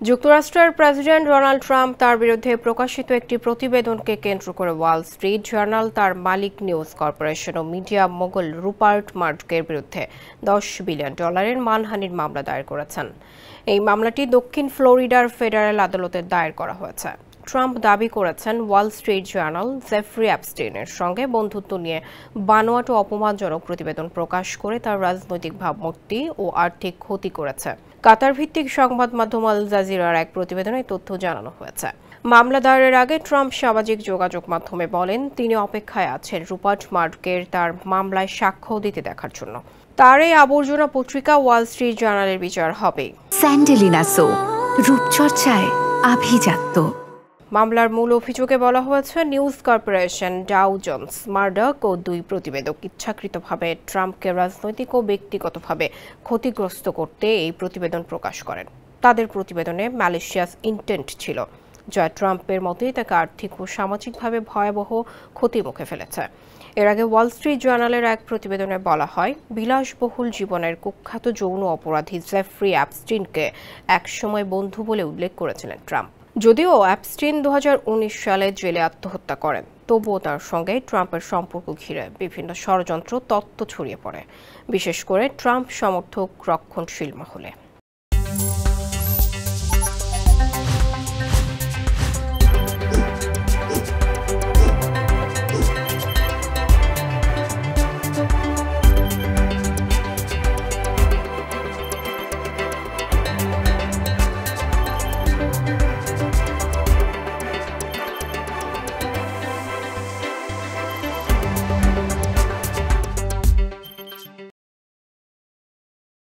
যুক্তরাষ্ট্রের president Donald Trump তার বিরুদ্ধে প্রকাশিত একটি প্রতিবেদনকে কেন্দ্র করে ওয়াল স্ট্রিট জার্নাল তার মালিক নিউজ কর্পোরেশন ও মিডিয়া মোগল রুপার্ট মার্ডকের বিরুদ্ধে $10 বিলিয়ন মানহানির মামলা দায়ের করেছেন। এই মামলাটি দক্ষিণ ফ্লোরিডার ফেডারেল আদালতে দায়ের করা হয়েছে। ট্রাম্প দাবি করেছেন ওয়াল স্ট্রিট জার্নাল জেফ্রি অ্যাপস্টেইনের সঙ্গে বন্ধুত্ব নিয়ে বানোয়াট ও অপমানজনক প্রতিবেদন প্রকাশ করে তার রাজনৈতিক ভাবমূর্তি ও আর্থিক ক্ষতি করেছে। কাতার ভিত্তিক সংবাদ মাধ্যম আল জাজিরার এক প্রতিবেদনে তথ্য জানানো হয়েছে। মামলা দায়েরের আগে ট্রাম্প সামাজিক যোগাযোগ মাধ্যমে বলেন তিনি অপেক্ষায় আছেন রুপার্ট মার্ডকের তার মামলায় সাক্ষ্য দিতে দেখার জন্য। তার এই আবর্জনা পত্রিকা ওয়াল স্ট্রিট জার্নালের বিচার হবে। স্যান্ডেলিনা সো, রূপচর্চায় আভিজাত্য। মামলার মূল অভিযোগে বলা হয়েছে news corporation, Dow Jones, Murdoch ও 2 প্রতিবেদক ইচ্ছাকৃতভাবে ট্রাম্পকে রাজনৈতিক ও ব্যক্তিগতভাবে ক্ষতিগ্রস্ত করতে এই প্রতিবেদন প্রকাশ করেন। তাদের প্রতিবেদনে ম্যালিশিয়াস ইন্টেন্ট ছিল, যা ট্রাম্পের মতেই তাকে আর্থিক ও সামাজিকভাবে ভয়াবহ ক্ষতির মুখে ফেলেছে। এর আগে ওয়াল স্ট্রিট জার্নালের এক প্রতিবেদনে বলা হয় বিলাসবহুল জীবনের কুখ্যাত যৌন অপরাধী জেফ্রি অ্যাপস্টিনকে একসময় বন্ধু বলে উল্লেখ করেছিলেন ট্রাম্প। যদিও অ্যাপস্টিন 2019 সালে জেলে আত্মহত্যা করেন, তবুও তার সঙ্গে ট্রাম্পের সম্পর্ক ঘিরে বিভিন্ন ষড়যন্ত্র তত্ত্ব ছড়িয়ে পড়ে, বিশেষ করে ট্রাম্প সমর্থক রক্ষণশীল মহলে।